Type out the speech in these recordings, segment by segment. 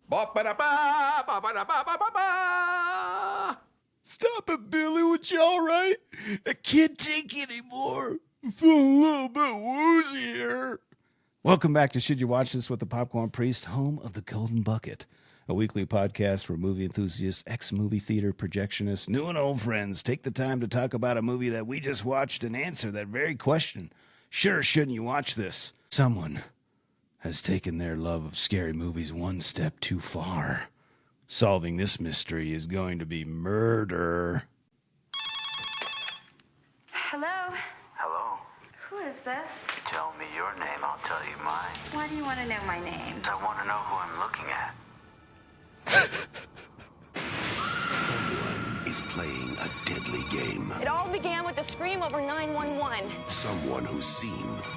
Ba-ba-da-ba, ba-ba-da-ba-ba-ba-ba. Stop it, Billy. Would you all right? I can't take it anymore. I feel a little bit woozy here. Welcome back to Should You Watch This with the Popcorn Priest, home of the Golden Bucket, a weekly podcast where movie enthusiasts, ex-movie theater projectionists, new and old friends take the time to talk about a movie that we just watched and answer that very question. Should or shouldn't you watch this? Someone has taken their love of scary movies one step too far. Solving this mystery is going to be murder. Hello? Hello. Who is this? Tell me your name, I'll tell you mine. Why do you want to know my name? I want to know who I'm looking at. Someone is playing a deadly game. It all began with a scream over 911. Someone who's seen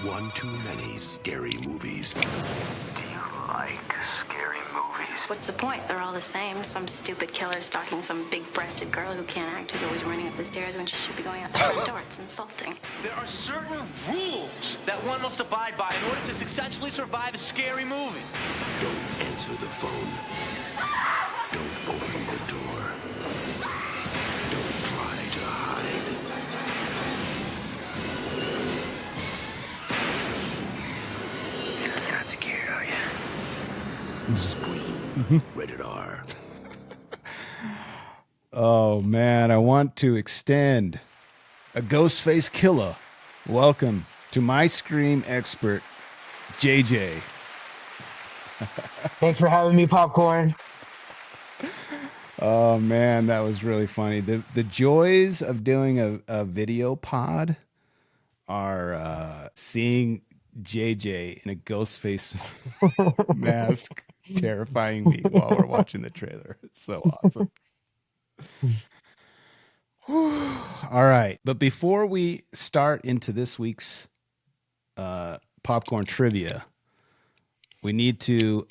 one too many scary movies. Do you like scary movies? What's the point? They're all the same. Some stupid killer stalking some big-breasted girl who can't act, who's always running up the stairs when she should be going out the front door. It's insulting. There are certain rules that one must abide by in order to successfully survive a scary movie. Don't answer the phone. Don't open the door. Don't try to hide. You're not scared, are you? Scream. Rated R. Oh, man, I want to extend a Ghostface killer. Welcome to my Scream expert, JJ. Thanks for having me, Popcorn. Oh, man, that was really funny. The joys of doing a video pod are seeing JJ in a Ghostface mask terrifying me while we're watching the trailer. It's so awesome. All right. But before we start into this week's popcorn trivia, we need to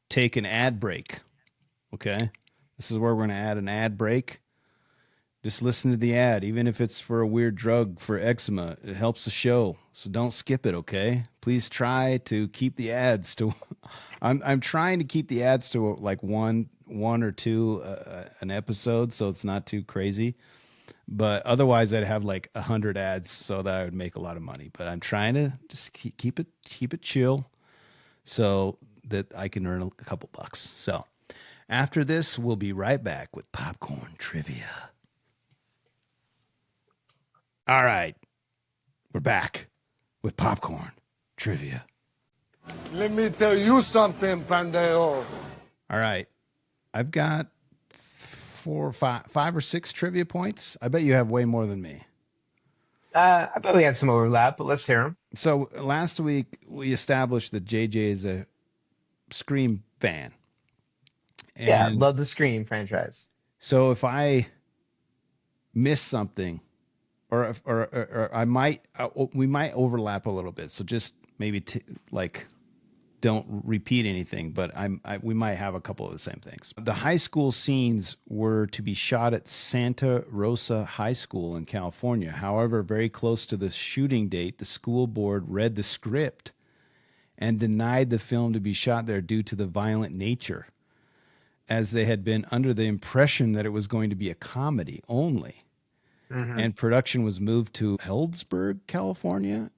take an ad break. Okay? This is where we're going to add an ad break. Just listen to the ad, even if it's for a weird drug for eczema. It helps the show, so don't skip it, okay? Please try to keep the ads to... I'm trying to keep the ads to like one or two an episode, so it's not too crazy. But otherwise, I'd have like 100 ads, so that I would make a lot of money. But I'm trying to just keep it chill, so that I can earn a couple bucks. So after this, we'll be right back with popcorn trivia. All right, we're back with popcorn trivia. Let me tell you something, pendejo. All right, I've got five or six trivia points. I bet you have way more than me. I bet we had some overlap, but let's hear them. So last week we established that JJ is a Scream fan. And yeah, love the Scream franchise. So if I miss something, or I might, we might overlap a little bit. So just maybe don't repeat anything, but we might have a couple of the same things. The high school scenes were to be shot at Santa Rosa High School in California. However, very close to the shooting date, the school board read the script and denied the film to be shot there due to the violent nature, as they had been under the impression that it was going to be a comedy only. Mm-hmm. And production was moved to Healdsburg, California.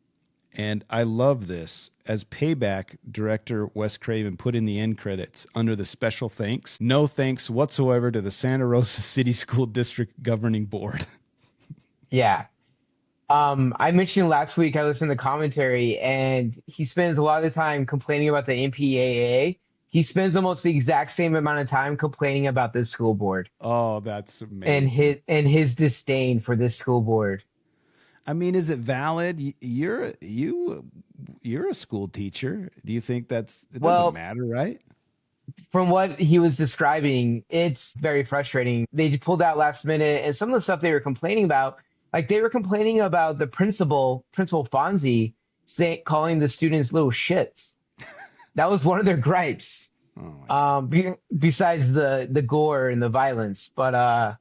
And I love this. As payback, director Wes Craven put in the end credits under the special thanks, no thanks whatsoever to the Santa Rosa City School District Governing Board. Yeah. I mentioned last week I listened to the commentary, and he spends a lot of the time complaining about the MPAA. He spends almost the exact same amount of time complaining about this school board. Oh, that's amazing. And his disdain for this school board. I mean, is it valid? You're a school teacher. Do you think it doesn't matter, right? From what he was describing, it's very frustrating. They pulled out last minute, and some of the stuff they were complaining about, like they were complaining about the Principal Fonzie, calling the students little shits. That was one of their gripes. Besides the gore and the violence, but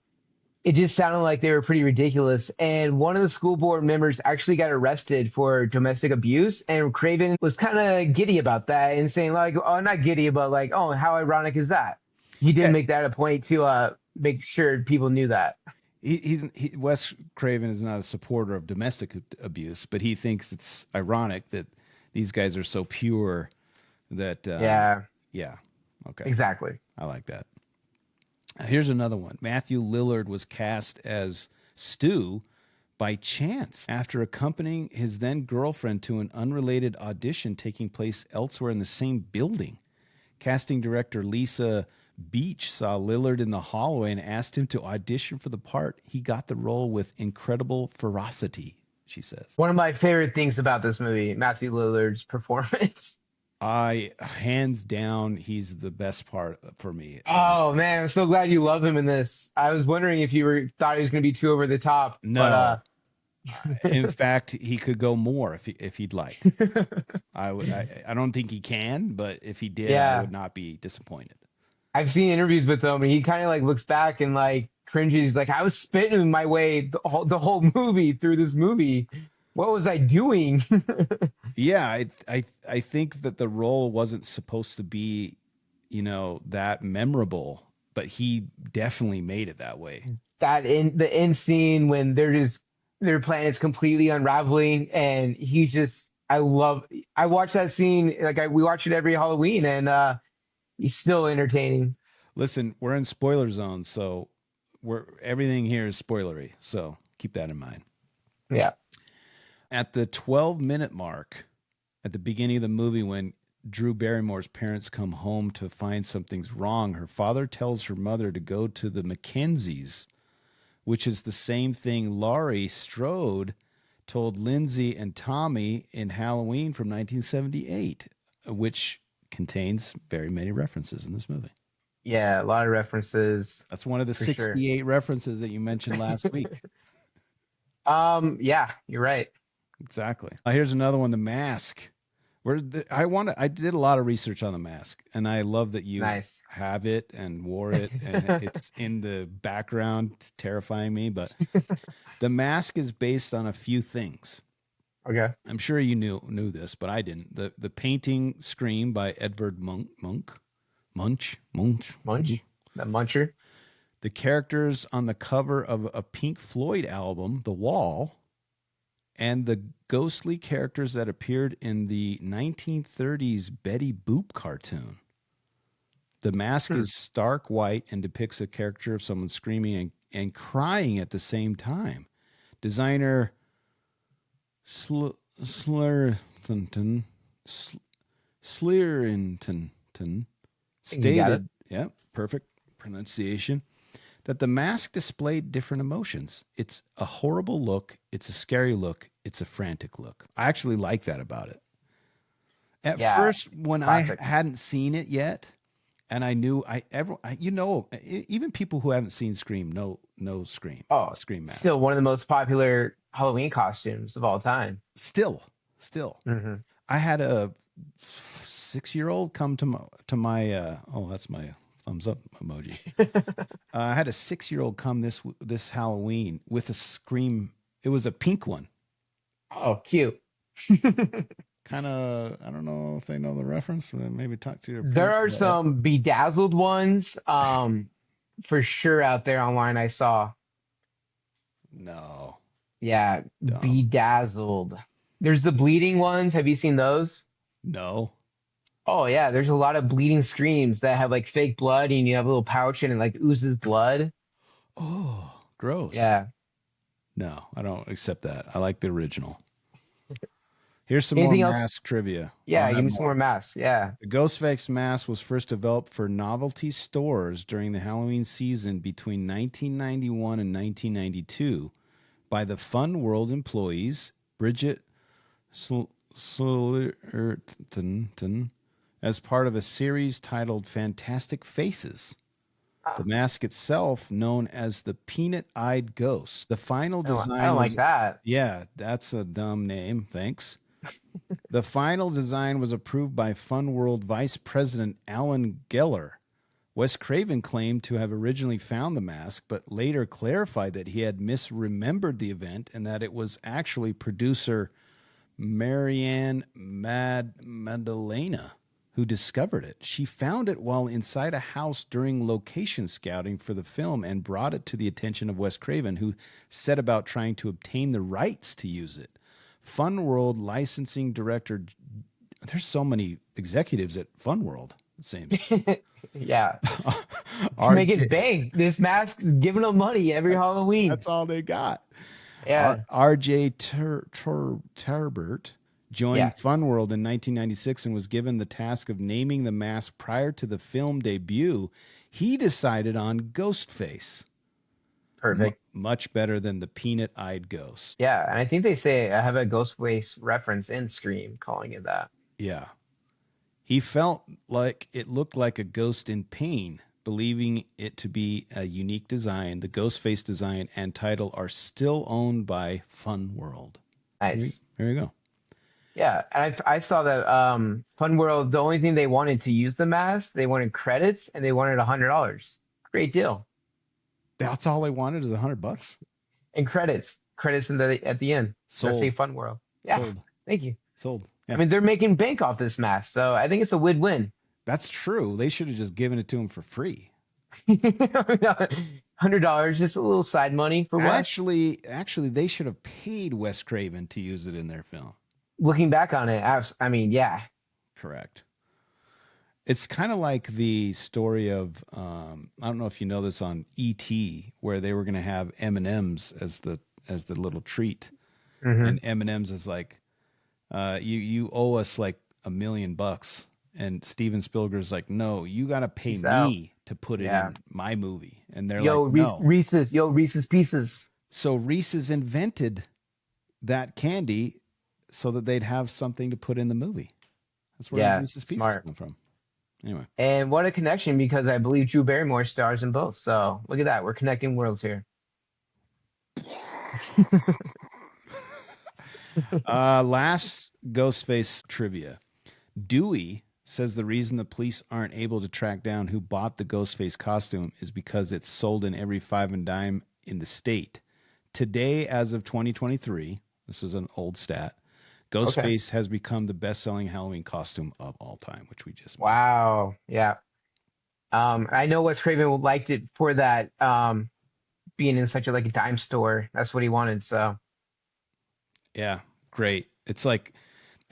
it just sounded like they were pretty ridiculous. And one of the school board members actually got arrested for domestic abuse. And Craven was kind of giddy about that and saying like, oh, not giddy, but like, oh, how ironic is that? He did make that a point to make sure people knew that. Wes Craven is not a supporter of domestic abuse, but he thinks it's ironic that these guys are so pure that, yeah. Okay. Exactly. I like that. Here's another one. Matthew Lillard was cast as Stu by chance after accompanying his then girlfriend to an unrelated audition taking place elsewhere in the same building. Casting director Lisa Beach saw Lillard in the hallway and asked him to audition for the part. He got the role with incredible ferocity, she says. One of my favorite things about this movie, Matthew Lillard's performance. Hands down, he's the best part for me. Oh man, I'm so glad you love him in this. I was wondering if you thought he was going to be too over the top. No, in fact, he could go more if he'd like. I don't think he can, but if he did, I would not be disappointed. I've seen interviews with him, and he kind of like looks back and like cringes. He's like, I was spitting my way the whole movie through this movie. What was I doing? Yeah, I think that the role wasn't supposed to be, that memorable, but he definitely made it that way. That in the end scene when their plan is completely unraveling, and I watch that scene we watch it every Halloween, and he's still entertaining. Listen, we're in spoiler zone, so everything here is spoilery, so keep that in mind. Yeah. At the 12-minute mark, at the beginning of the movie, when Drew Barrymore's parents come home to find something's wrong, her father tells her mother to go to the Mackenzies, which is the same thing Laurie Strode told Lindsay and Tommy in Halloween from 1978, which contains very many references in this movie. Yeah, a lot of references. That's one of the 68 references that you mentioned last week. Yeah, you're right. Exactly. Here's another one, The Mask. I did a lot of research on The Mask, and I love that you have it and wore it, and it's in the background terrifying me. But The Mask is based on a few things. Okay. I'm sure you knew this, but I didn't. The painting Scream by Edvard Munch. That Muncher. The characters on the cover of a Pink Floyd album, The Wall, and the ghostly characters that appeared in the 1930s Betty Boop cartoon. The Mask is stark white and depicts a character of someone screaming and crying at the same time. Designer Slearington stated, perfect pronunciation, that the mask displayed different emotions. It's a horrible look, it's a scary look, it's a frantic look. I actually like that about it. At first, when classic. I hadn't seen it yet, and I knew even people who haven't seen Scream know Scream. Oh, Scream mask. Still one of the most popular Halloween costumes of all time. Still. Mm-hmm. I had a 6-year-old come to my that's my thumbs up emoji. I had a 6-year-old come this Halloween with a Scream. It was a pink one. Oh, cute. Kind of, I don't know if they know the reference. Maybe talk to your parents. There are some bedazzled ones for sure out there online I saw. No. Yeah, dumb. Bedazzled. There's the bleeding ones. Have you seen those? No. Oh yeah, there's a lot of bleeding Screams that have like fake blood, and you have a little pouch and it like oozes blood. Oh, gross. Yeah. No, I don't accept that. I like the original. Here's some Anything more else? mask trivia. Yeah, give me some more masks. Yeah. The Ghostface mask was first developed for novelty stores during the Halloween season between 1991 and 1992 by the Fun World employees, Bridget Slearington, as part of a series titled Fantastic Faces. The mask itself, known as the Peanut-Eyed Ghost. The final design... I don't like that. Yeah, that's a dumb name. Thanks. The final design was approved by Fun World Vice President Alan Geller, Wes Craven claimed to have originally found the mask, but later clarified that he had misremembered the event and that it was actually producer Marianne Madalena who discovered it. She found it while inside a house during location scouting for the film and brought it to the attention of Wes Craven, who set about trying to obtain the rights to use it. Fun World licensing director, there's so many executives at Fun World, it seems. Yeah. Making bank. This mask is giving them money every Halloween. That's all they got. Yeah. R.J. Tarbert joined Fun World in 1996 and was given the task of naming the mask prior to the film debut. He decided on Ghostface. Perfect. Much better than the peanut-eyed ghost. Yeah, and I think they say I have a Ghostface reference in Scream calling it that. Yeah. He felt like it looked like a ghost in pain, believing it to be a unique design. The Ghostface design and title are still owned by Fun World. Nice. There you go. Yeah, and I saw that Fun World, the only thing they wanted to use the mask, they wanted credits and they wanted $100. Great deal. That's all they wanted is $100. And credits in at the end. Sold. Let's say Fun World. Yeah. Sold. Thank you. Sold. Yeah. I mean, they're making bank off this mask, so I think it's a win-win. That's true. They should have just given it to him for free. $100, just a little side money for Wes. Actually, they should have paid Wes Craven to use it in their film. Looking back on it, I mean, yeah. Correct. It's kind of like the story of I don't know if you know this on E.T., where they were going to have M&Ms as the little treat, and M&Ms is like, you owe us like $1 million, and Steven Spielberg's like, no, you got to pay me to put it in my movie, and they're like, no. Reese's Pieces. So Reese's invented that candy so that they'd have something to put in the movie. That's where Reese's Pieces come from. Anyway. And what a connection, because I believe Drew Barrymore stars in both. So look at that. We're connecting worlds here. Last Ghostface trivia. Dewey says the reason the police aren't able to track down who bought the Ghostface costume is because it's sold in every five and dime in the state. Today, as of 2023, this is an old stat, Ghostface has become the best-selling Halloween costume of all time, which we just Wow. Yeah. I know Wes Craven liked it for that being in such a dime store. That's what he wanted. So yeah, great. It's like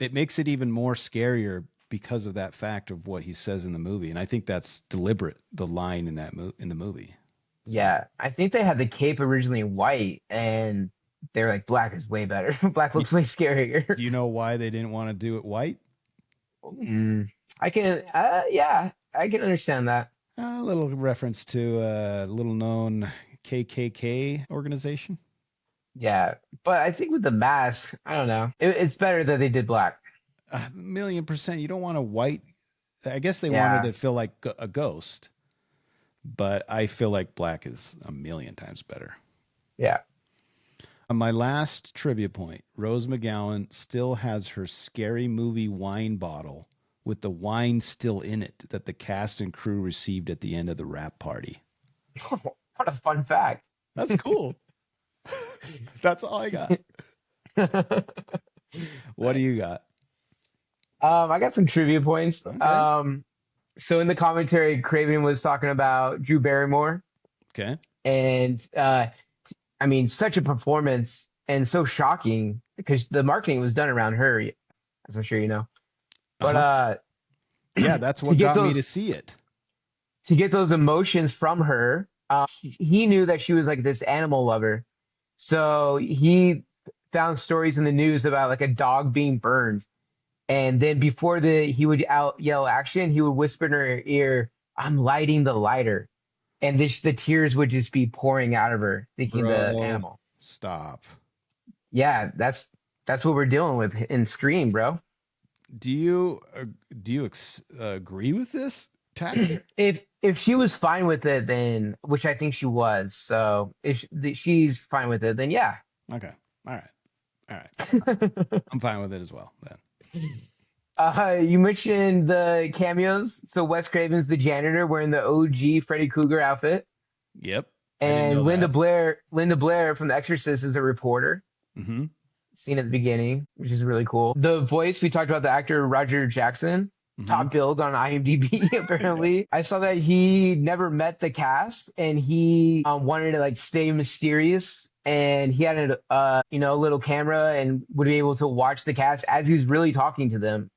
it makes it even more scarier because of that fact of what he says in the movie, and I think that's deliberate. The line in that in the movie. So. Yeah, I think they had the cape originally white, and they're like, black is way better. Black looks way scarier. Do you know why they didn't want to do it white? I can, I can understand that. A little reference to a little known KKK organization. Yeah, but I think with the mask, I don't know. It's better that they did black. 1,000,000%. You don't want a white. I guess they wanted to feel like a ghost, but I feel like black is 1,000,000 times better. Yeah. On my last trivia point, Rose McGowan still has her scary movie wine bottle with the wine still in it that the cast and crew received at the end of the wrap party. What a fun fact. That's cool. That's all I got. What do you got? I got some trivia points. Okay. So in the commentary, Craven was talking about Drew Barrymore. Okay. And I mean, such a performance and so shocking because the marketing was done around her, as I'm sure you know. But yeah, that's what got me to see it. To get those emotions from her, he knew that she was like this animal lover. So he found stories in the news about like a dog being burned. And then before he would yell action, he would whisper in her ear, "I'm lighting the lighter." And the tears would just be pouring out of her, thinking the animal. Stop. Yeah, that's what we're dealing with in Scream, bro. Do you agree with this tactic? If she was fine with it, then, which I think she was, so if she's fine with it, then yeah. Okay. All right. I'm fine with it as well then. You mentioned the cameos. So Wes Craven's the janitor wearing the OG Freddy Krueger outfit, Yep. I didn't and know that. Linda Blair from The Exorcist is a reporter. Mm-hmm. Seen at the beginning, which is really cool. The voice we talked about, the actor Roger Jackson, top billed on IMDb apparently. I saw that he never met the cast and he wanted to like stay mysterious, and he had a little camera and would be able to watch the cast as he's really talking to them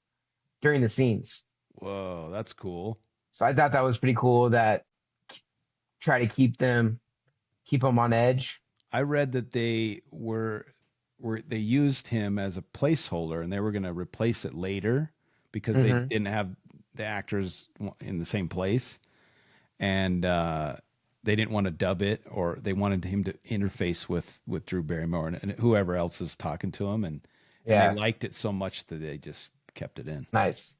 during the scenes. Whoa, that's cool. So I thought that was pretty cool that try to keep them on edge. I read that they they used him as a placeholder and they were going to replace it later because they didn't have the actors in the same place, and they didn't want to dub it, or they wanted him to interface with Drew Barrymore and whoever else is talking to him, and they liked it so much that they just kept it in. Nice.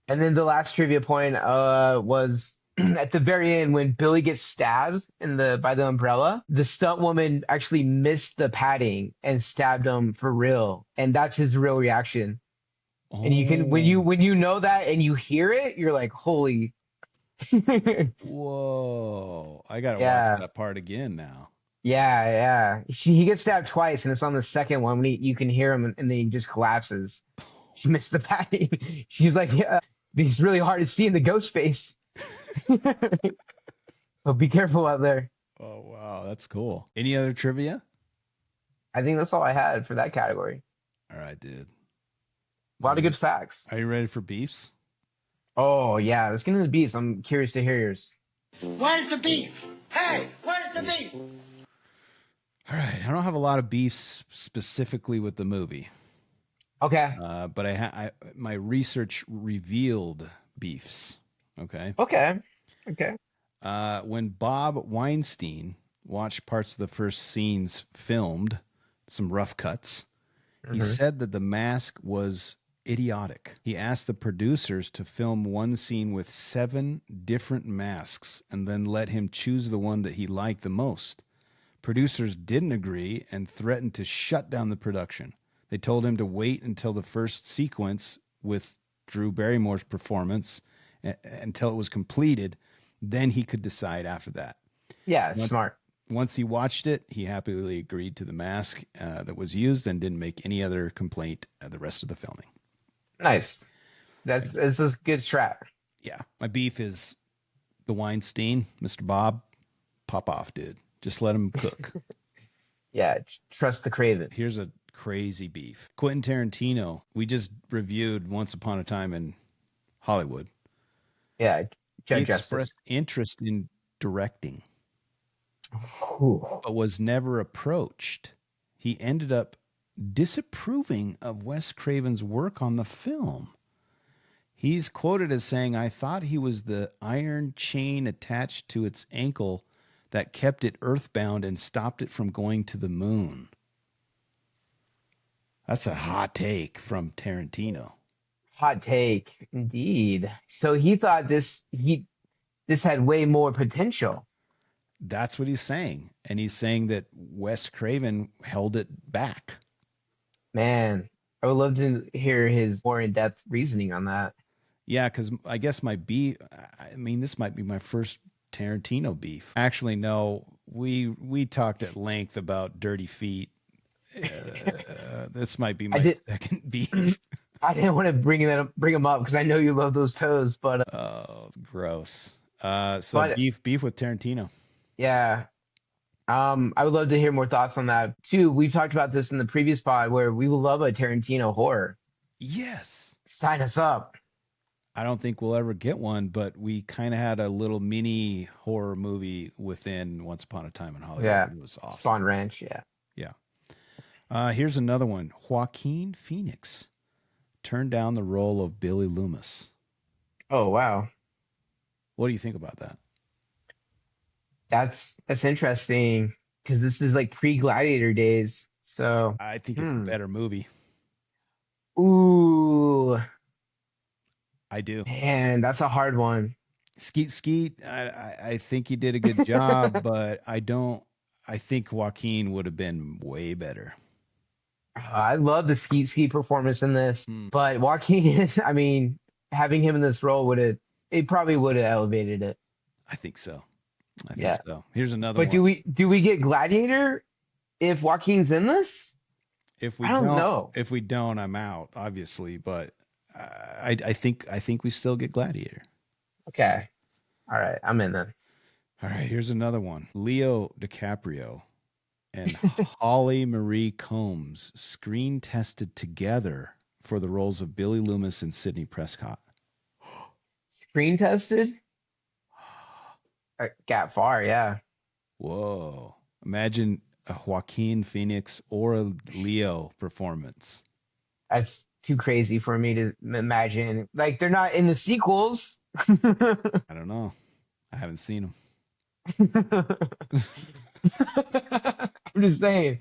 And then the last trivia point was at the very end when Billy gets stabbed by the umbrella. The stunt woman actually missed the padding and stabbed him for real, and that's his real reaction. Oh. And you can when you know that and you hear it, you're like, holy. Whoa! I gotta watch that part again now. Yeah. He gets stabbed twice, and it's on the second one when you can hear him, and then he just collapses. She missed the padding. She's like, yeah, it's really hard to see in the Ghostface. So be careful out there. Oh wow, that's cool. Any other trivia? I think that's all I had for that category. All right, dude. A lot of good facts. Are you ready for beefs? Oh yeah, let's get into the beefs. I'm curious to hear yours. Where's the beef? Hey, where's the beef? All right, I don't have a lot of beefs specifically with the movie. Okay. But my research revealed beefs. Okay. When Bob Weinstein watched parts of the first scenes filmed, some rough cuts, he said that the mask was idiotic. He asked the producers to film one scene with 7 different masks and then let him choose the one that he liked the most. Producers didn't agree and threatened to shut down the production. They told him to wait until the first sequence with Drew Barrymore's performance until it was completed. Then he could decide after that. Yeah, smart. Once he watched it, he happily agreed to the mask that was used and didn't make any other complaint the rest of the filming. Nice. That's a good strat. Yeah. My beef is the Weinstein, Mr. Bob. Pop off, dude. Just let him cook. Yeah, trust the Craven. Here's a crazy beef. Quentin Tarantino. We just reviewed Once Upon a Time in Hollywood. Yeah, he expressed interest in directing, but was never approached. He ended up disapproving of Wes Craven's work on the film. He's quoted as saying, "I thought he was the iron chain attached to its ankle that kept it earthbound and stopped it from going to the moon." That's a hot take from Tarantino. Hot take, indeed. So he thought this had way more potential. That's what he's saying. And he's saying that Wes Craven held it back. Man, I would love to hear his more in-depth reasoning on that. Yeah, because I guess this might be my first Tarantino beef. Actually, no, we talked at length about Dirty Feet. This might be my second beef. I didn't want to bring him up because I know you love those toes, but oh, gross. Beef with Tarantino. Yeah. I would love to hear more thoughts on that too. We've talked about this in the previous pod where we will love a Tarantino horror. Yes. Sign us up. I don't think we'll ever get one, but we kind of had a little mini horror movie within Once Upon a Time in Hollywood. Yeah. It was awesome. Spawn Ranch. Yeah. Yeah. Here's another one. Joaquin Phoenix turned down the role of Billy Loomis. Oh, wow. What do you think about that? That's interesting because this is like pre-Gladiator days. So I think it's a better movie. Ooh. I do. Man, that's a hard one. Skeet. I think he did a good job, but I think Joaquin would have been way better. I love the ski performance in this, Hmm. but Joaquin, I mean, having him in this role it probably would have elevated it. I think so. I think Yeah. so. Here's another But one. do we get Gladiator if Joaquin's in this? If we I don't know. don't, I'm out, obviously. But I think we still get Gladiator. Okay. All right. I'm in then. All right, here's another one. Leo DiCaprio and Holly Marie Combs screen tested together for the roles of Billy Loomis and Sidney Prescott. Screen tested? Got far, yeah. Whoa. Imagine a Joaquin Phoenix or a Leo performance. That's too crazy for me to imagine. Like they're not in the sequels. I don't know. I haven't seen them. I'm just saying.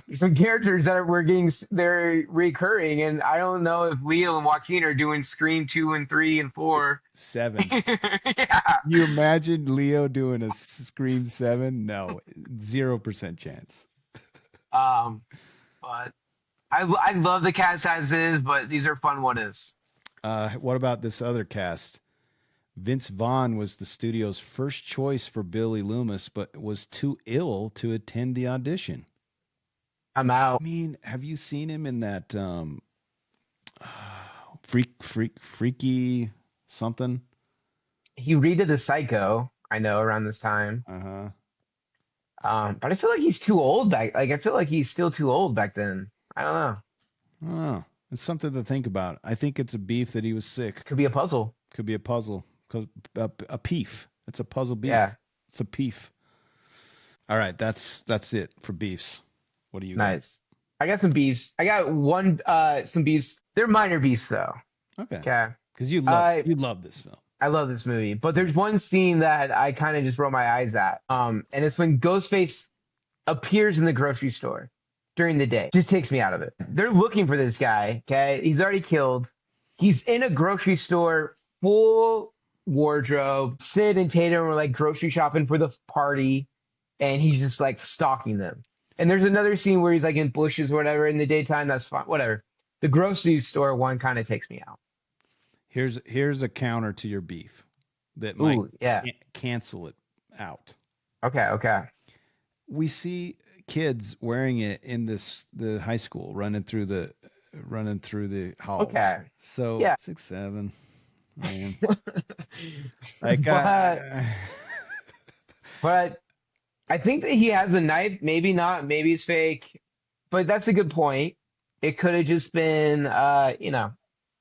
There's some characters that they're recurring, and I don't know if Leo and Joaquin are doing Scream 2 and 3 and 4. 7. Yeah. You imagine Leo doing a Scream 7? No, 0% chance. But I love the cast as is, but these are fun what ifs. What about this other cast? Vince Vaughn was the studio's first choice for Billy Loomis, but was too ill to attend the audition. I'm out. I mean, have you seen him in that freaky something? He redid the Psycho, I know, around this time. Uh-huh. But I feel like he's too old I feel like he's still too old back then. I don't know. Oh, it's something to think about. I think it's a beef that he was sick. Could be a puzzle. Could be a puzzle. A peef. It's a puzzle beef. Yeah. It's a peef. All right, that's it for beefs. What do you got? Nice. I got some beefs. I got some beefs. They're minor beefs though. Okay. Okay. Because you love this film. I love this movie, but there's one scene that I kind of just roll my eyes at. And it's when Ghostface appears in the grocery store during the day. Just takes me out of it. They're looking for this guy. Okay. He's already killed. He's in a grocery store, full wardrobe. Sid and Tatum are like grocery shopping for the party, and he's just like stalking them. And there's another scene where he's like in bushes or whatever in the daytime. That's fine. Whatever. The grocery store one kind of takes me out. Here's a counter to your beef that might cancel it out. Okay. We see kids wearing it in the high school running through the halls. Okay. So yeah. 6, 7. Man. Like but I think that he has a knife. Maybe not. Maybe it's fake. But that's a good point. It could have just been,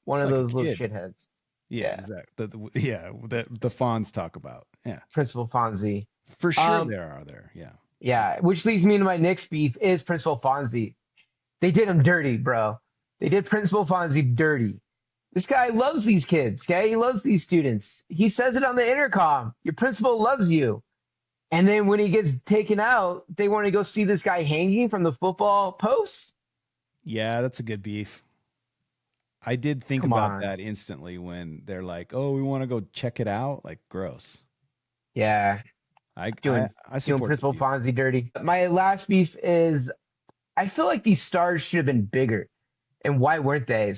one of those little shitheads. Yeah, exactly. The Fonz talk about. Yeah. Principal Fonzie. For sure there are. Yeah. Yeah, which leads me to my next beef is Principal Fonzie. They did him dirty, bro. They did Principal Fonzie dirty. This guy loves these kids, okay? He loves these students. He says it on the intercom. Your principal loves you. And then when he gets taken out, they want to go see this guy hanging from the football post. Yeah, that's a good beef. I did think about that instantly when they're like, "Oh, we want to go check it out." Like, gross. Yeah, I doing support Principal Fonzie dirty. My last beef is, I feel like these stars should have been bigger, and why weren't they?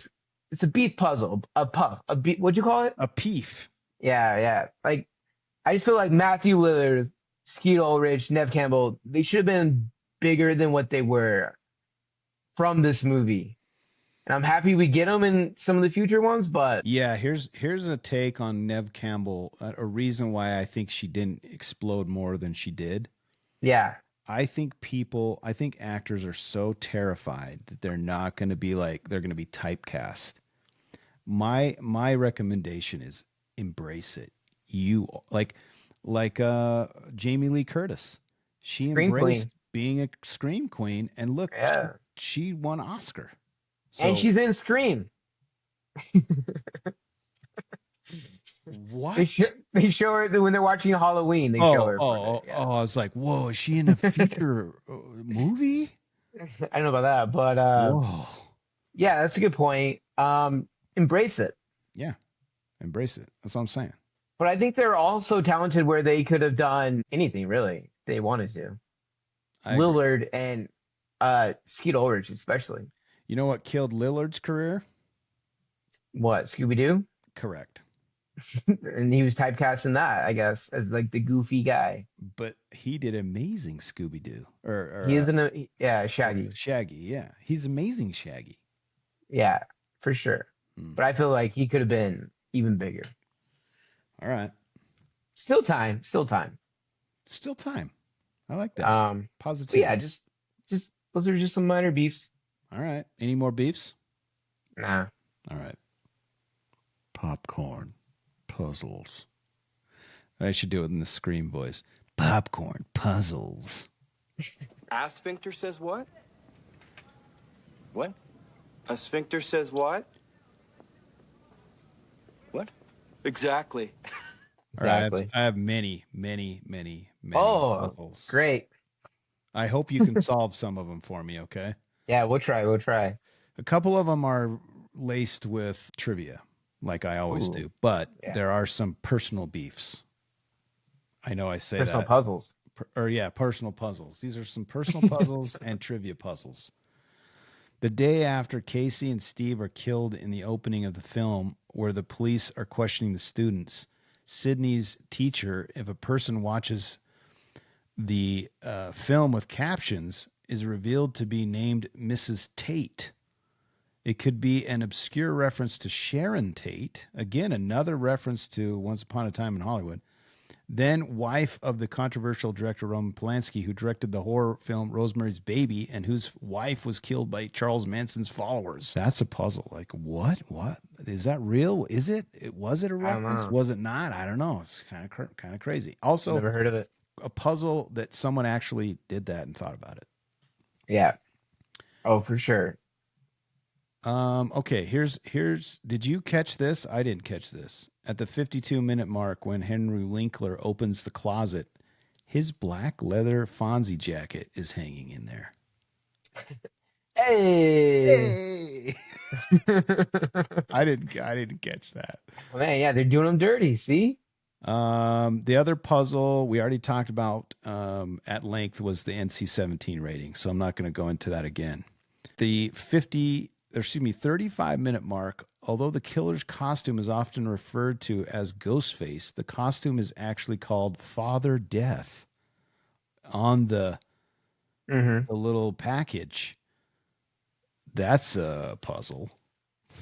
It's a beef puzzle, what'd you call it? A peef. Yeah. Like, I feel like Matthew Lillard, Skeet Ulrich, Nev Campbell, they should have been bigger than what they were from this movie. And I'm happy we get them in some of the future ones, but yeah, here's a take on Nev Campbell. A reason why I think she didn't explode more than she did. Yeah, I think actors are so terrified that they're not going to be they're going to be typecast. My recommendation is embrace it. You like Jamie Lee Curtis. She embraced being a scream queen, and look, she won Oscar. So, and she's in Scream. What? They show her when they're watching Halloween. They show her. I was like, whoa, is she in a feature movie? I don't know about that, but yeah, that's a good point. Embrace it. Yeah, embrace it. That's what I'm saying. But I think they're also talented where they could have done anything really if they wanted to. Lillard and Skeet Ulrich especially. You know what killed Lillard's career? What, Scooby Doo? Correct. And he was typecast in that, I guess, as like the goofy guy. But he did amazing Scooby Doo He is or yeah, Shaggy. Shaggy. Yeah, he's amazing Shaggy. Yeah, for sure. But I feel like he could have been even bigger. All right, Still time, still time. still time. I like that. But Positivity. yeah, just those are just some minor beefs. All right. Any more beefs? Nah. All right. Popcorn puzzles. I should do it in the Scream voice. Popcorn puzzles. A sphincter says what? What? A sphincter says what? What? Exactly. Exactly. All right, I have many Oh, puzzles. great. I hope you can solve some of them for me, okay? Yeah, we'll try. We'll try. A couple of them are laced with trivia, like I always do, but there are some personal beefs. I know I say Personal that. puzzles. Personal puzzles. These are some personal puzzles and trivia puzzles. The day after Casey and Steve are killed in the opening of the film, where the police are questioning the students, Sydney's teacher, if a person watches the film with captions, is revealed to be named Mrs. Tate. It could be an obscure reference to Sharon Tate. Again, another reference to Once Upon a Time in Hollywood. Then wife of the controversial director Roman Polanski, who directed the horror film Rosemary's Baby and whose wife was killed by Charles Manson's followers. That's a puzzle. Like, what? What? Is that real? Is it? Was it a reference? Was it not? I don't know. It's kind of crazy. Also, Never heard of it. A puzzle that someone actually did that and thought about it. Yeah. Oh, for sure. Okay, here's did you catch this? I didn't catch this. At the 52-minute mark, when Henry Winkler opens the closet, his black leather Fonzie jacket is hanging in there. Hey. I didn't catch that. Oh, man, yeah, they're doing them dirty, see? The other puzzle we already talked about at length was the NC-17 rating, so I'm not going to go into that again. The 35-minute mark, although the killer's costume is often referred to as Ghostface, the costume is actually called Father Death on the little package. That's a puzzle.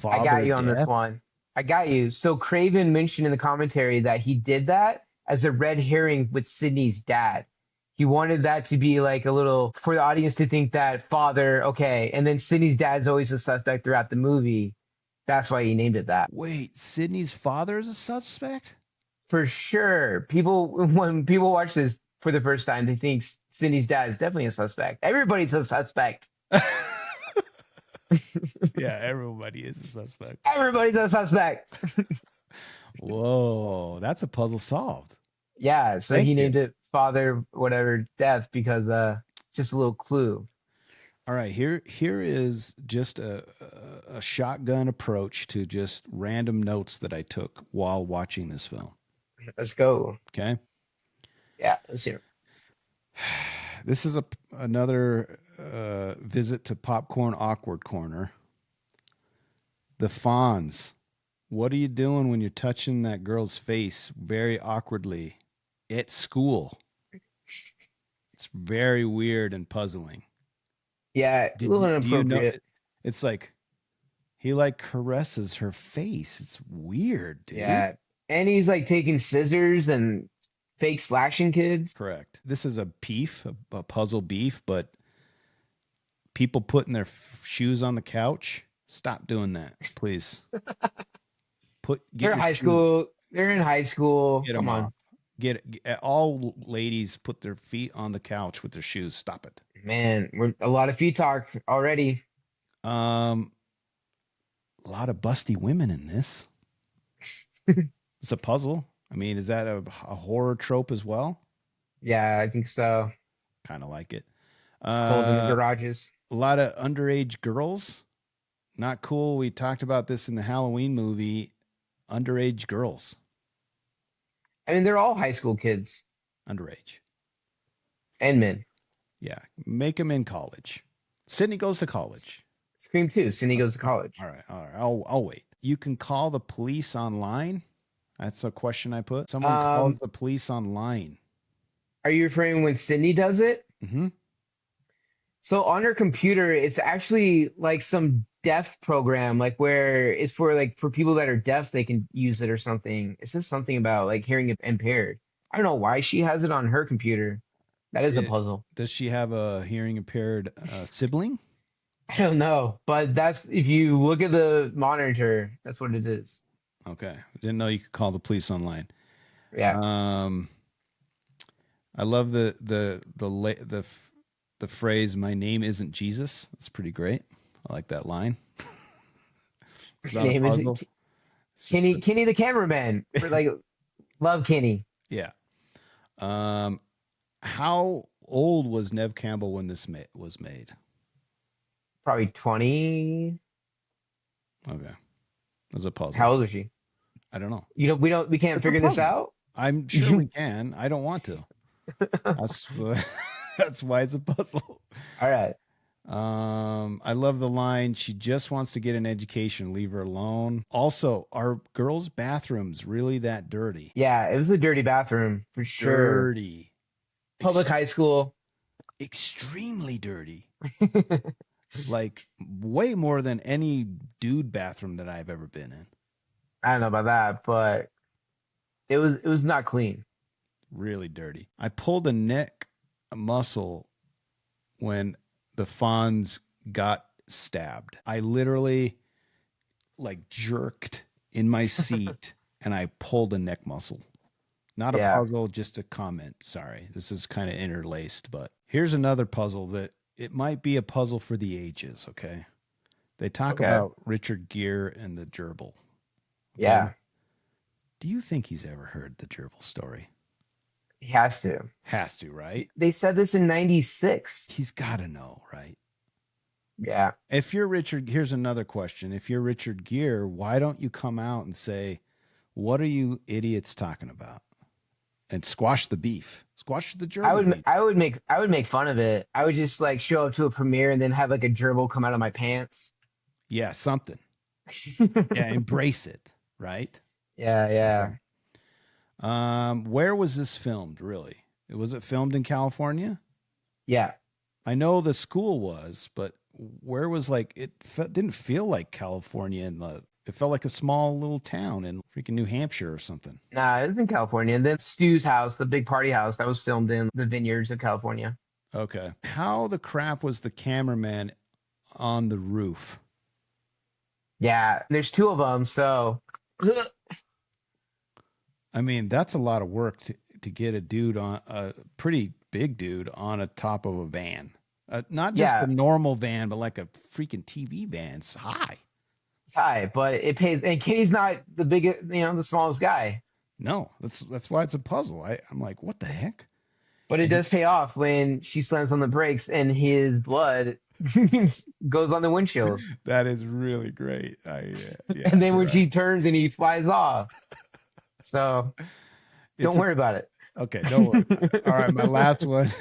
I got you on this one. I got you. So Craven mentioned in the commentary that he did that as a red herring with Sydney's dad. He wanted that to be like a little, for the audience to think that father, okay. And then Sydney's dad's always a suspect throughout the movie. That's why he named it that. Wait, Sydney's father is a suspect? For sure. When people watch this for the first time, they think Sydney's dad is definitely a suspect. Everybody's a suspect. Yeah, everybody is a suspect. Everybody's a suspect. Whoa, that's a puzzle solved. Yeah, so he named it Father whatever Death because just a little clue. All right, here is just a shotgun approach to just random notes that I took while watching this film. Let's go. Okay. Yeah, let's hear. This is another visit to Popcorn Awkward Corner. The Fonz. What are you doing when you're touching that girl's face very awkwardly at school? It's very weird and puzzling. Yeah, a little inappropriate. Do you know, it's like he like caresses her face. It's weird, dude. Yeah, and he's like taking scissors and fake slashing kids. Correct. This is a puzzle beef, but people putting their shoes on the couch, stop doing that, please. They're in high school. They're in high school. Come on. Get all ladies put their feet on the couch with their shoes. Stop it. Man, we're a lot of feet talk already. A lot of busty women in this. It's a puzzle. I mean, is that a horror trope as well? Yeah, I think so. Kind of like it. Cold in the garages. A lot of underage girls. Not cool. We talked about this in the Halloween movie. Underage girls. I mean, they're all high school kids. Underage. And men. Yeah. Make them in college. Sydney goes to college. Scream 2, Sydney Goes to College. All right. I'll wait. You can call the police online. That's a question I put. Someone calls the police online. Are you referring when Sydney does it? Mm-hmm. So on her computer, it's actually like some deaf program, like where it's for people that are deaf, they can use it or something. It says something about like hearing impaired. I don't know why she has it on her computer. That is a puzzle. Does she have a hearing impaired sibling? I don't know, but that's if you look at the monitor, that's what it is. Okay, didn't know you could call the police online. Yeah. I love the phrase "My name isn't Jesus." That's pretty great. I like that line. It's not a Name puzzle. is Kenny. Kenny the cameraman. Love Kenny. Yeah. How old was Nev Campbell when this was made? Probably 20. Okay, that's a puzzle. How old was she? I don't know. We can't figure this out. I'm sure we can. I don't want to. That's why it's a puzzle. All right. I love the line, she just wants to get an education, leave her alone. Also, are girls' bathrooms really that dirty? Yeah, it was a dirty bathroom for sure. Dirty. Public high school. Extremely dirty. Like way more than any dude bathroom that I've ever been in. I don't know about that, but it was not clean. Really dirty. I pulled a neck muscle when the Fonz got stabbed. I literally like jerked in my seat and I pulled a neck muscle. Not a puzzle, just a comment. Sorry. This is kind of interlaced, but here's another puzzle that it might be a puzzle for the ages, okay? They talk about Richard Gere and the gerbil. Okay? Yeah. Do you think he's ever heard the gerbil story? He has to. Has to, right? They said this in 96. He's got to know, right? Yeah. If you're Richard, here's another question. If you're Richard Gere, why don't you come out and say, what are you idiots talking about? And squash the beef. Squash the gerbil beef. I would make fun of it. I would just like show up to a premiere and then have like a gerbil come out of my pants. Yeah, something. Yeah, embrace it, right? Yeah. Where was this filmed, really? Was it filmed in California? Yeah. I know the school was, but where was didn't feel like California it felt like a small little town in freaking New Hampshire or something. Nah, it was in California. And then Stu's house, the big party house, that was filmed in the vineyards of California. Okay. How the crap was the cameraman on the roof? Yeah, there's two of them, so. I mean, that's a lot of work to get a pretty big dude on a top of a van. Not just a normal van, but like a freaking TV van. It's high. It's high, but it pays. And Kenny's not the biggest, the smallest guy. No, that's why it's a puzzle. I'm like, what the heck? But it does pay off when she slams on the brakes and his blood goes on the windshield. That is really great. And then when she turns and he flies off. So don't worry about it. Okay, don't worry. All right, my last one.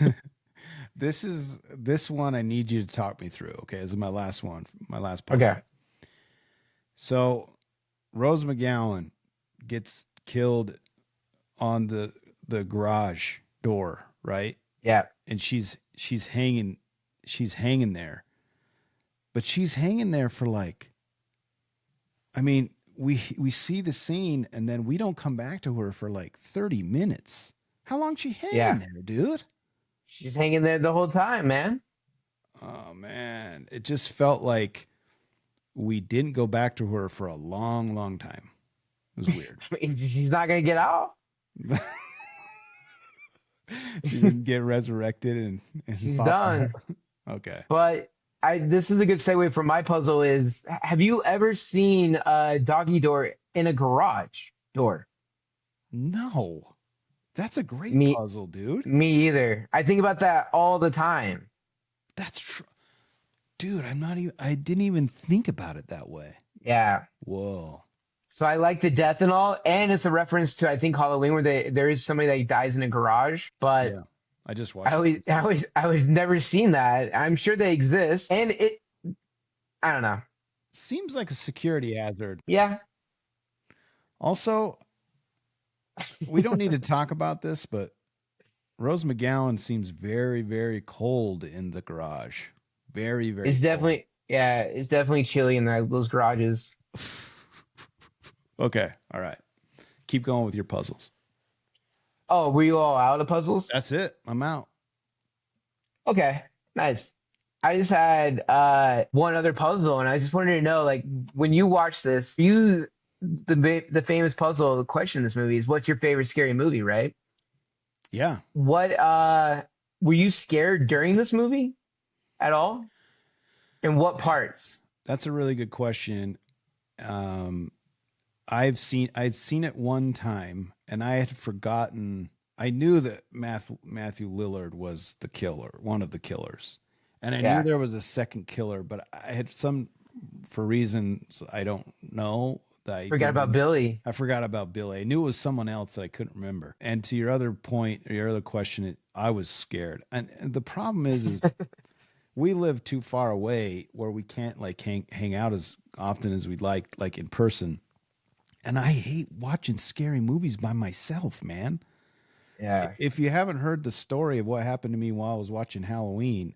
This one I need you to talk me through. Okay, this is my last one. My last part. Okay. So Rose McGowan gets killed on the garage door, right? Yeah. And she's hanging there. But she's hanging there for we see the scene and then we don't come back to her for 30 minutes. How long she hanging there, dude? She's hanging there the whole time, man. Oh man, it just felt like we didn't go back to her for a long, long time. It was weird. I mean, she's not gonna get out. She didn't get resurrected and she's done. Okay. But this is a good segue for my puzzle is, have you ever seen a doggy door in a garage door? No. That's a great puzzle, dude. Me either. I think about that all the time. That's true. Dude, I didn't even think about it that way. Yeah. Whoa. So I like the death and all, and it's a reference to, I think, Halloween, where there is somebody that dies in a garage, but I just watched it. I always never seen that. I'm sure they exist, and I don't know. Seems like a security hazard. Yeah, Also, we don't need to talk about this, but Rose McGowan seems very, very cold in the garage. Very, very it's cold. definitely chilly in those garages. Okay. All right. Keep going with your puzzles. Oh, were you all out of puzzles? That's it. I'm out. Okay, nice. I just had one other puzzle, and I just wanted to know, like, when you watch this, the famous puzzle, the question in this movie is, what's your favorite scary movie, right? Yeah. What were you scared during this movie at all? In what parts? That's a really good question. I'd seen it one time, and I had forgotten. I knew that Matthew Lillard was the killer, one of the killers, and I knew there was a second killer, but I had for reasons I don't know, that I Forgot about Billy. I forgot about Billy. I knew it was someone else that I couldn't remember. And to your other point, or your other question, I was scared. And the problem is we live too far away where we can't like hang out as often as we'd like in person. And I hate watching scary movies by myself, man. Yeah. If you haven't heard the story of what happened to me while I was watching Halloween,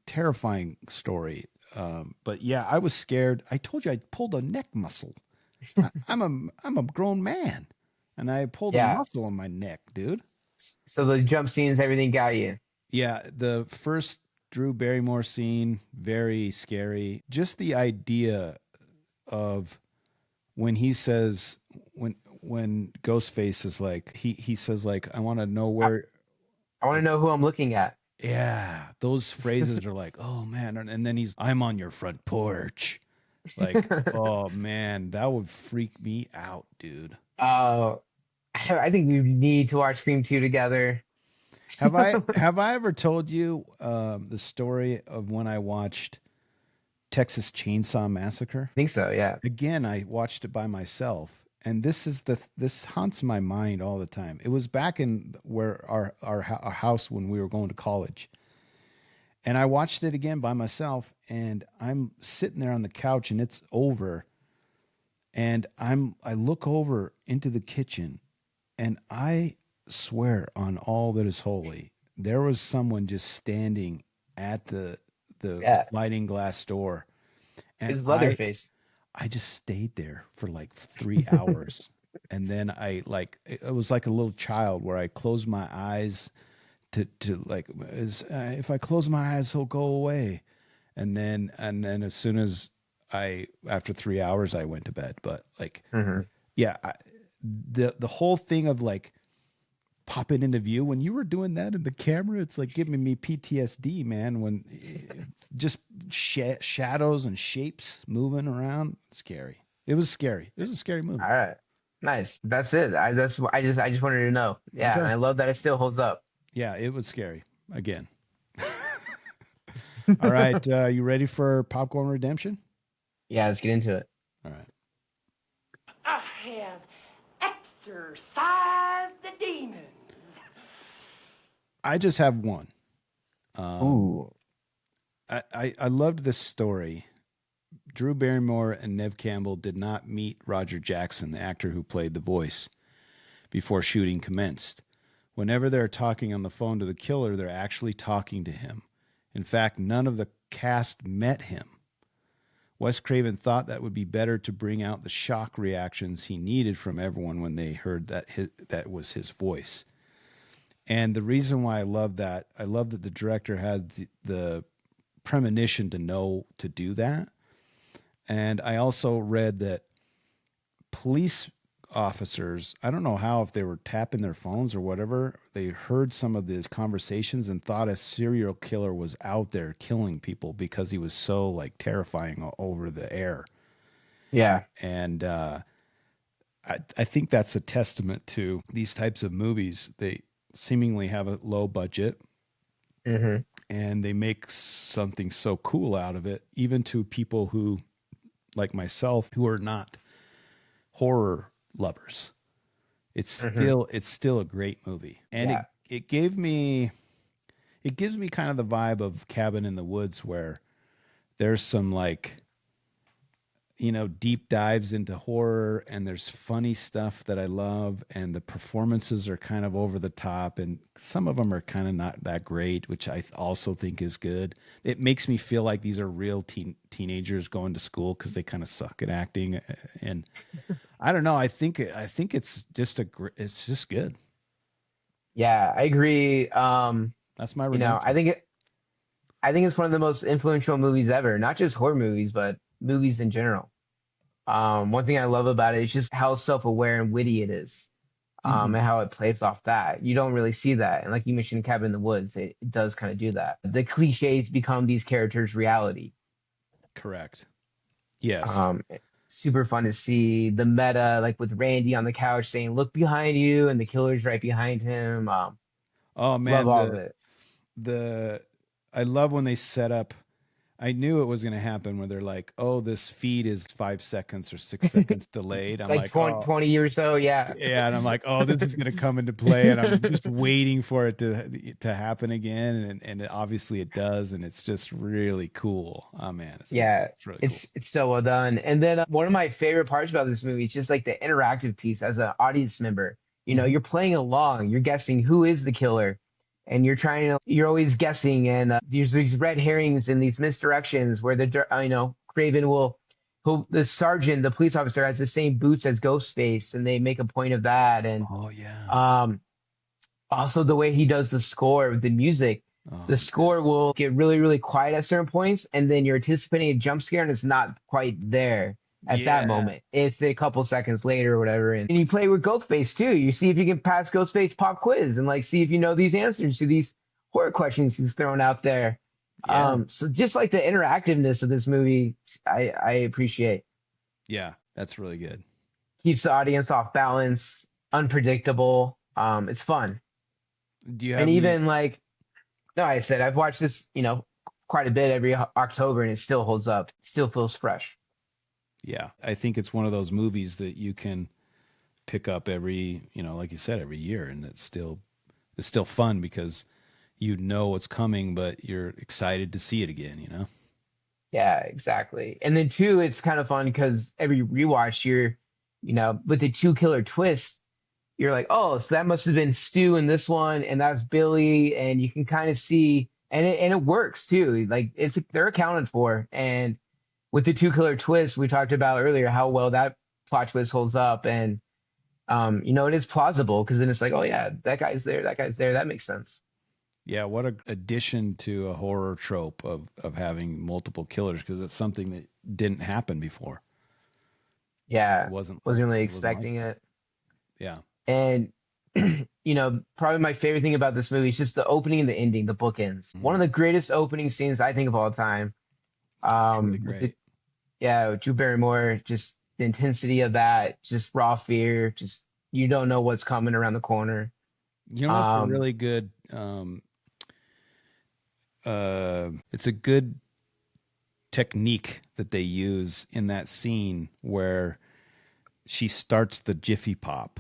terrifying story. But yeah, I was scared. I told you I pulled a neck muscle. I'm a grown man, and I pulled a muscle in my neck, dude. So the jump scenes, everything got you. Yeah, the first Drew Barrymore scene, very scary. Just the idea of when he says when Ghostface is like he says like, I want to know where, I want to know who I'm looking at. Yeah, those phrases are like, oh man, and then I'm on your front porch. Like, oh man, that would freak me out, dude. I think we need to watch Scream 2 together. Have I ever told you the story of when I watched Texas Chainsaw Massacre? I think so, yeah. Again, I watched it by myself, and this haunts my mind all the time. It was back in where our house when we were going to college. And I watched it again by myself, and I'm sitting there on the couch, and it's over. And I look over into the kitchen, and I swear on all that is holy, there was someone just standing at the sliding glass door. And His Leatherface. I just stayed there for like 3 hours. And then it was like a little child where I closed my eyes to like, if I close my eyes, he'll go away. And then as soon as after 3 hours, I went to bed. But like, yeah, the whole thing of like popping into view when you were doing that in the camera, it's like giving me PTSD, man. When just shadows and shapes moving around, scary. It was scary. It was a scary movie. All right, nice. That's it. I just wanted to know. Yeah, Okay. and I love that it still holds up. Yeah, it was scary again. All right, you ready for Popcorn Redemption? Yeah, let's get into it. All right. I have exorcised the demons. I just have one. Ooh. I loved this story. Drew Barrymore and Nev Campbell did not meet Roger Jackson, the actor who played the voice, before shooting commenced. Whenever they're talking on the phone to the killer, they're actually talking to him. In fact, none of the cast met him. Wes Craven thought that would be better to bring out the shock reactions he needed from everyone when they heard that was his voice. And the reason why I love that the director had the premonition to know to do that. And I also read that police officers, I don't know how, if they were tapping their phones or whatever, they heard some of the conversations and thought a serial killer was out there killing people because he was so like terrifying over the air. Yeah. And I think that's a testament to these types of movies. They seemingly have a low budget, and they make something so cool out of it, even to people who, like myself, who are not horror lovers. It's still a great movie, and it gave me it gives me kind of the vibe of Cabin in the Woods, where there's some like, deep dives into horror, and there's funny stuff that I love, and the performances are kind of over the top, and some of them are kind of not that great, which I also think is good. It makes me feel like these are real teenagers going to school because they kind of suck at acting, and I don't know. I think it's just it's just good. Yeah, I agree. That's my You know, redemption. I think it's one of the most influential movies ever, not just horror movies, but movies in general. One thing I love about it is just how self-aware and witty it is, and how it plays off that. You don't really see that. And like you mentioned, Cabin in the Woods, it does kind of do that. The cliches become these characters' reality. Correct. Yes. Super fun to see the meta, like with Randy on the couch saying, "Look behind you," and the killer's right behind him. Oh Love man, all of it. I love when they set up. I knew it was going to happen when they're like, "Oh, this feed is 5 seconds or 6 seconds delayed." I'm Like like, 20, "Oh, 20 years so, yeah. yeah," and I'm like, "Oh, this is going to come into play," and I'm just waiting for it to happen again, and obviously it does, and it's just really cool. Oh man, Yeah, it's really cool. it's so well done. And then one of my favorite parts about this movie is just like the interactive piece as an audience member. You're playing along, you're guessing who is the killer, and you're always guessing. And there's these red herrings and these misdirections where Craven the sergeant, the police officer, has the same boots as Ghostface, and they make a point of that. And Oh yeah. also the way he does the score with the music. The score will get really, really quiet at certain points, and then you're anticipating a jump scare, and it's not quite there at that Yeah. moment. It's a couple seconds later or whatever. And you play with Ghostface too. You see if you can pass Ghostface pop quiz and like see if you know these answers to these horror questions he's throwing out there. Yeah. So just like the interactiveness of this movie, I appreciate. Yeah, that's really good. Keeps the audience off balance, unpredictable. It's fun. Do you have And any- even like, no, I said I've watched this, quite a bit every October, and it still holds up. It still feels fresh. Yeah, I think it's one of those movies that you can pick up every, like you said, every year, and it's still fun because you know what's coming, but you're excited to see it again. Yeah, exactly. And then two, it's kind of fun because every rewatch with the two killer twist, you're like, oh, so that must have been Stu in this one, and that's Billy, and you can kind of see, and it works too. Like they're accounted for, and with the two killer twist we talked about earlier, how well that plot twist holds up, and it is plausible because then it's like, oh yeah, that guy's there, that makes sense. Yeah, what a addition to a horror trope of having multiple killers, because it's something that didn't happen before. Yeah, It wasn't really it wasn't like expecting it. Yeah. And probably my favorite thing about this movie is just the opening and the ending, the bookends. One of the greatest opening scenes I think of all time. Truly With great. with Drew Barrymore, just the intensity of that, just raw fear, just you don't know what's coming around the corner. You know what's a really good it's a good technique that they use in that scene where she starts the Jiffy Pop.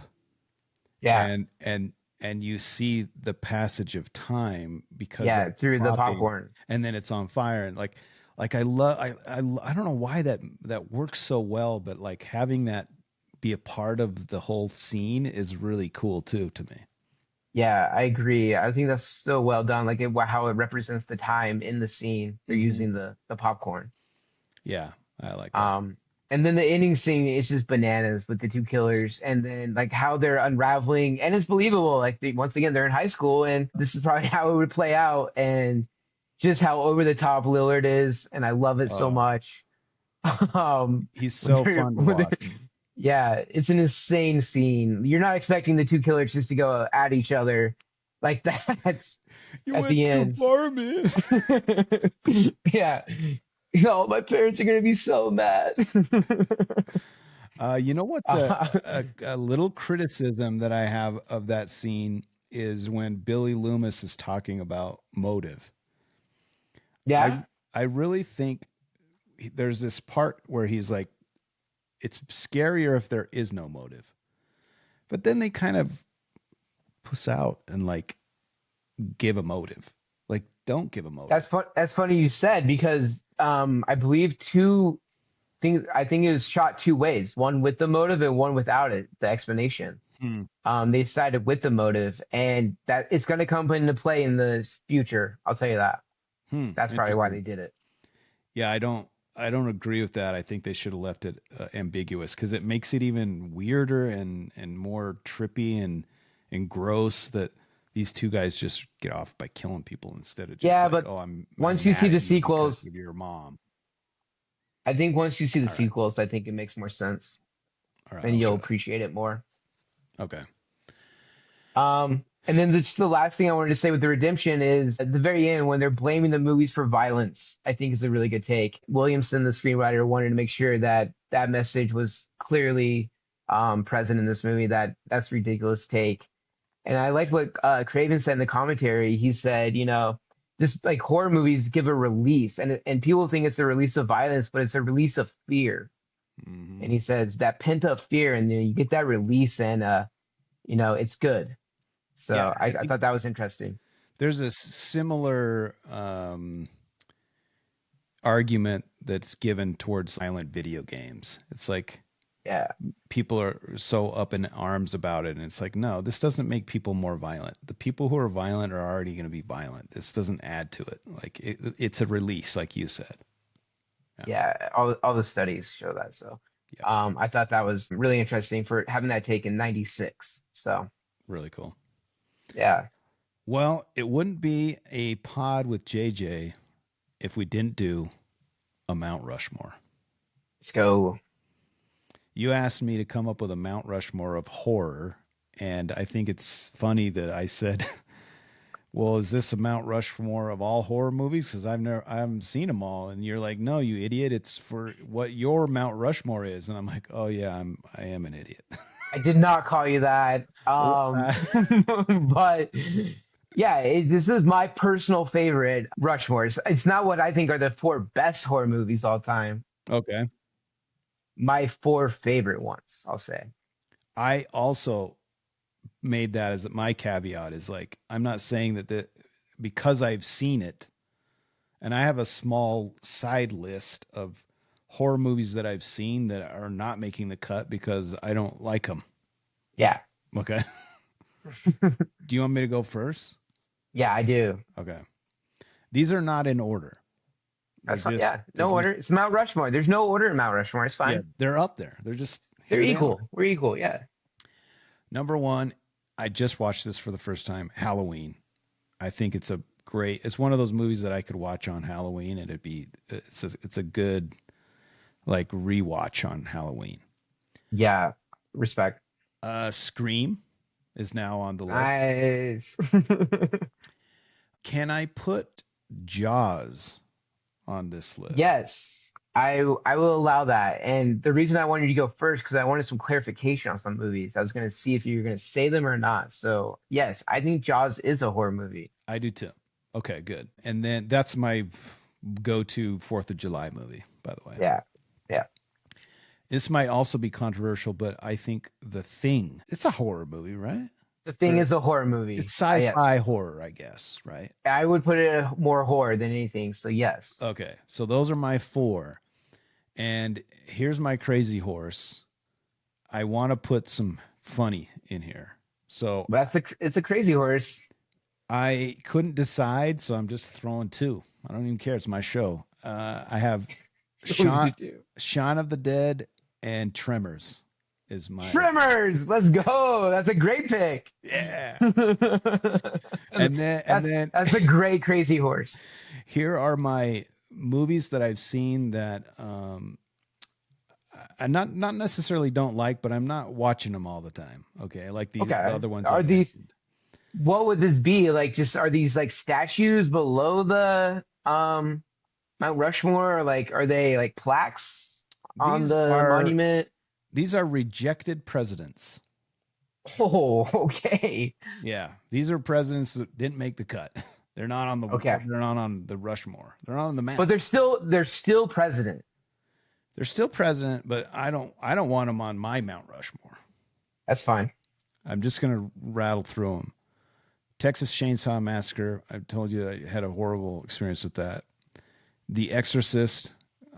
Yeah. And you see the passage of time because Yeah, of through the popping, popcorn. and then it's on fire, and like I love I don't know why that works so well, but like having that be a part of the whole scene is really cool too to me. Yeah, I agree. I think that's so well done. Like how it represents the time in the scene. They're using the popcorn. Yeah, I like that. And then the ending scene is just bananas with the two killers, and then like how they're unraveling, and it's believable. Like once again, they're in high school, and this is probably how it would play out, and just how over the top Lillard is, and I love it so much. He's so fun to watch. Yeah, it's an insane scene. You're not expecting the two killers just to go at each other like that. You at went the too end. far, man. Yeah. Oh, my parents are gonna be so mad. You know what? A little criticism that I have of that scene is when Billy Loomis is talking about motive. Yeah. I really think there's this part where he's like, it's scarier if there is no motive. But then they kind of puss out and like give a motive. Like, don't give a motive. That's funny you said, because I believe I think it was shot two ways, one with the motive and one without it, the explanation. They decided with the motive, and that it's going to come into play in the future. I'll tell you that. That's probably why they did it. Yeah, I don't agree with that. I think they should have left it ambiguous, because it makes it even weirder and more trippy and gross that these two guys just get off by killing people instead of just but I'm once I'm you mad see at the you sequels, because of your mom. I think once you see the sequels, I think it makes more sense, and you'll appreciate it more. Okay. And then the last thing I wanted to say with the redemption is at the very end, when they're blaming the movies for violence, I think is a really good take. Williamson, the screenwriter, wanted to make sure that that message was clearly present in this movie. That's a ridiculous take. And I like what Craven said in the commentary. He said, this, like, horror movies give a release, and people think it's a release of violence, but it's a release of fear. And he says that pent up fear, and you get that release, and it's good. So yeah, I thought that was interesting. There's a similar argument that's given towards silent video games. It's like, people are so up in arms about it, and it's like, no, this doesn't make people more violent. The people who are violent are already going to be violent. This doesn't add to it. Like, it's a release, like you said. Yeah, all the studies show that. So I thought that was really interesting for having that take in '96. So really cool. Yeah. Well, it wouldn't be a pod with JJ if we didn't do a Mount Rushmore. Let's go. You asked me to come up with a Mount Rushmore of horror, and I think it's funny that I said, well, is this a Mount Rushmore of all horror movies? Because I haven't seen them all. And you're like, no, you idiot. It's for what your Mount Rushmore is. And I'm like, oh yeah, I am an idiot. I did not call you that. But yeah, this is my personal favorite Rushmore. It's not what I think are the 4 best horror movies all time. Okay. My 4 favorite ones, I'll say. I also made that as my caveat, is like, I'm not saying that because I've seen it, and I have a small side list of horror movies that I've seen that are not making the cut because I don't like them. Yeah. Okay. Do you want me to go first? Yeah, I do. Okay. These are not in order. That's fine. Yeah, no order. It's Mount Rushmore. There's no order in Mount Rushmore. It's fine. Yeah, they're up there. They're equal. We're equal. Yeah. Number 1, I just watched this for the first time. Halloween. I think it's one of those movies that I could watch on Halloween, and it's a good, like, rewatch on Halloween. Yeah. Respect. Scream is now on the list. Nice. Can I put Jaws on this list? Yes, I will allow that. And the reason I wanted you to go first, because I wanted some clarification on some movies. I was going to see if you were going to say them or not. So yes, I think Jaws is a horror movie. I do too. Okay, good. And then that's my go-to 4th of July movie, by the way. Yeah. Yeah. This might also be controversial, but I think The Thing, it's a horror movie, right? The Thing is a horror movie. It's sci-fi horror, I guess, right? I would put it more horror than anything. So yes. Okay. So those are my 4. And here's my crazy horse. I want to put some funny in here. So it's a crazy horse. I couldn't decide, so I'm just throwing 2. I don't even care. It's my show. I have Shaun of the Dead and Tremors is my Tremors. Let's go. That's a great pick. Yeah. That's a great crazy horse. Here are my movies that I've seen that I not necessarily don't like, but I'm not watching them all the time. Okay, like the other ones. Are these? Mentioned. What would this be like? Are these like statues below the Mount Rushmore, or like are they like plaques on the monument? These are rejected presidents. Oh, okay. Yeah, these are presidents that didn't make the cut. They're not on the They're not on the Rushmore. They're not on the map. But they're still president. They're still president, but I don't want them on my Mount Rushmore. That's fine. I'm just gonna rattle through them. Texas Chainsaw Massacre. I told you I had a horrible experience with that. The Exorcist.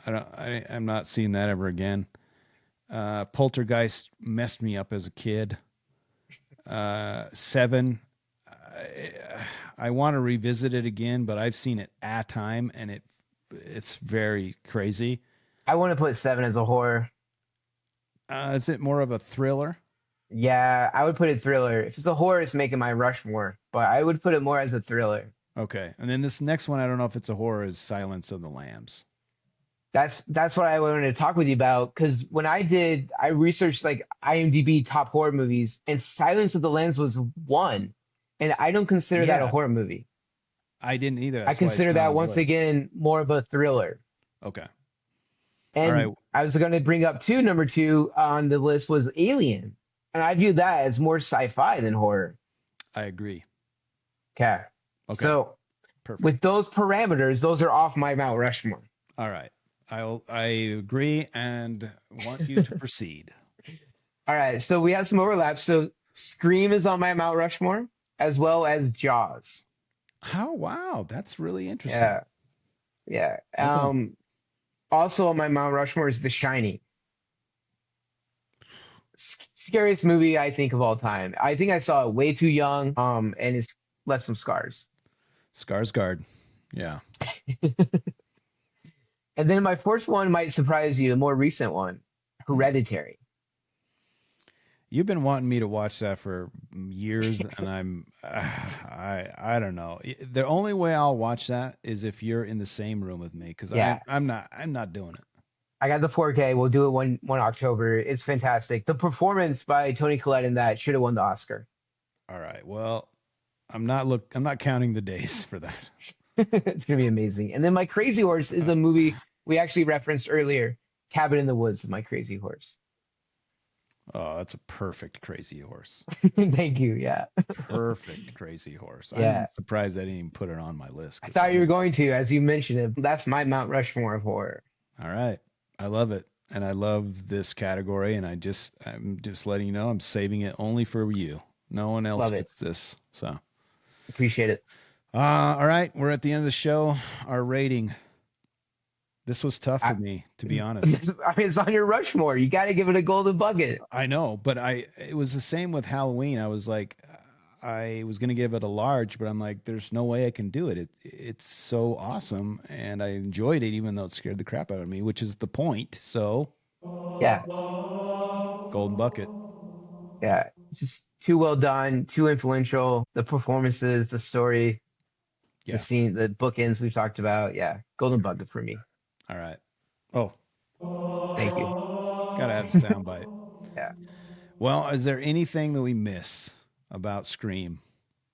I'm not seeing that ever again. Poltergeist messed me up as a kid. Seven. I want to revisit it again, but I've seen it a time, and it's very crazy. I want to put 7 as a horror. Is it more of a thriller? Yeah, I would put it thriller. If it's a horror, it's making my Rushmore, but I would put it more as a thriller. Okay. And then this next one, I don't know if it's a horror, is Silence of the Lambs. That's what I wanted to talk with you about, because when I researched like IMDb top horror movies, and Silence of the Lambs was one, and I don't consider that a horror movie. I didn't either. I consider that once again more of a thriller. Okay. And all right. I was going to bring up number 2 on the list was Alien, and I view that as more sci-fi than horror. I agree. Okay. So perfect. With those parameters, those are off my Mount Rushmore. All right. I agree and want you to proceed. All right. So we have some overlap. So Scream is on my Mount Rushmore, as well as Jaws. Oh, wow. That's really interesting. Yeah. Also on my Mount Rushmore is The Shining. Scariest movie I think of all time. I think I saw it way too young. And it's left some scars. Skarsgård. Yeah. And then my fourth one might surprise you, a more recent one, Hereditary. You've been wanting me to watch that for years, and I don't know. The only way I'll watch that is if you're in the same room with me, because I'm not doing it. I got the 4K. We'll do it one October. It's fantastic. The performance by Toni Collette in that should have won the Oscar. All right. Well, I'm not counting the days for that. It's gonna be amazing. And then my Crazy Horse is a movie we actually referenced earlier. Cabin in the Woods is my Crazy Horse. Oh, that's a perfect Crazy Horse. Thank you. Yeah. Perfect Crazy Horse. Yeah. I'm surprised I didn't even put it on my list. I thought you were going to, as you mentioned it. That's my Mount Rushmore of horror. All right. I love it. And I love this category. And I'm just letting you know I'm saving it only for you. No one else gets this. So appreciate it. All right. We're at the end of the show. Our rating. This was tough for me, to be honest. I mean, it's on your Rushmore. You got to give it a golden bucket. I know, but it was the same with Halloween. I was like, I was going to give it a large, but I'm like, there's no way I can do it. It's so awesome. And I enjoyed it, even though it scared the crap out of me, which is the point. So yeah, golden bucket. Yeah. Just too well done, too influential. The performances, the story, the scene, the bookends we've talked about. Yeah. Golden bucket for me. All right. Oh, thank you. Gotta have the soundbite. Yeah. Well, is there anything that we miss about Scream?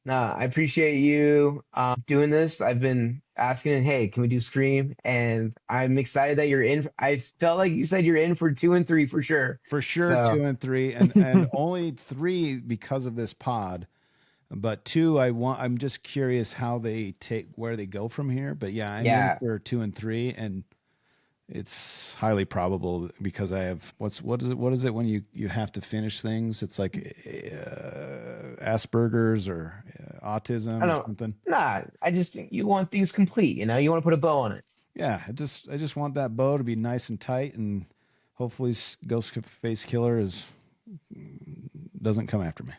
Nah, I appreciate you doing this. I've been asking, hey, can we do Scream? And I'm excited that you're in. I felt like you said you're in for 2 and 3 for sure. For sure, so. 2 and 3, and only 3 because of this pod. But 2, I'm just curious how they where they go from here. But yeah, I'm in for 2 and 3, and it's highly probable because I have what is it when you have to finish things? It's like Asperger's or autism or something. Nah, I just think you want things complete. You want to put a bow on it. Yeah, I just want that bow to be nice and tight, and hopefully Ghostface Killer doesn't come after me.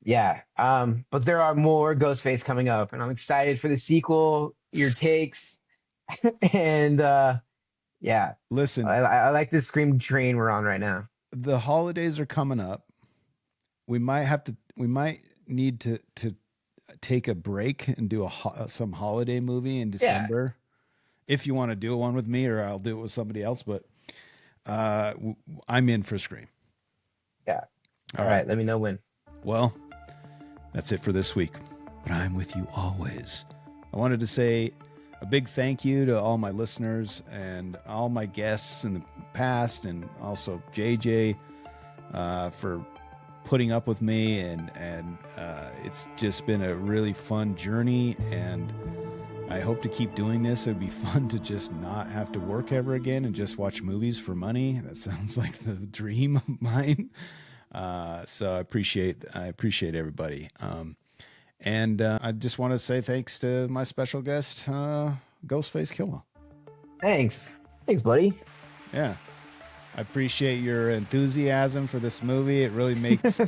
Yeah, but there are more Ghostface coming up, and I'm excited for the sequel, your takes, and yeah. Listen, I like this Scream train we're on right now. The holidays are coming up. We might need to take a break and do some holiday movie in December. Yeah. If you want to do one with me, or I'll do it with somebody else, but I'm in for Scream. Yeah. All right. Let me know when. Well, that's it for this week, but I'm with you always. I wanted to say a big thank you to all my listeners and all my guests in the past, and also JJ for putting up with me, and it's just been a really fun journey, and I hope to keep doing this. It'd be fun to just not have to work ever again and just watch movies for money. That sounds like the dream of mine. So I appreciate everybody. And I just want to say thanks to my special guest, Ghostface Killer. Thanks, buddy. Yeah, I appreciate your enthusiasm for this movie. It really makes.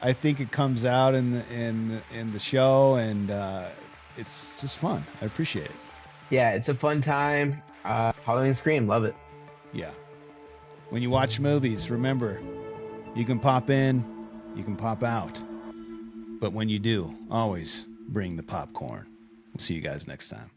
I think it comes out in the show, and it's just fun. I appreciate it. Yeah, it's a fun time. Halloween Scream, love it. Yeah. When you watch movies, remember, you can pop in, you can pop out. But when you do, always bring the popcorn. We'll see you guys next time.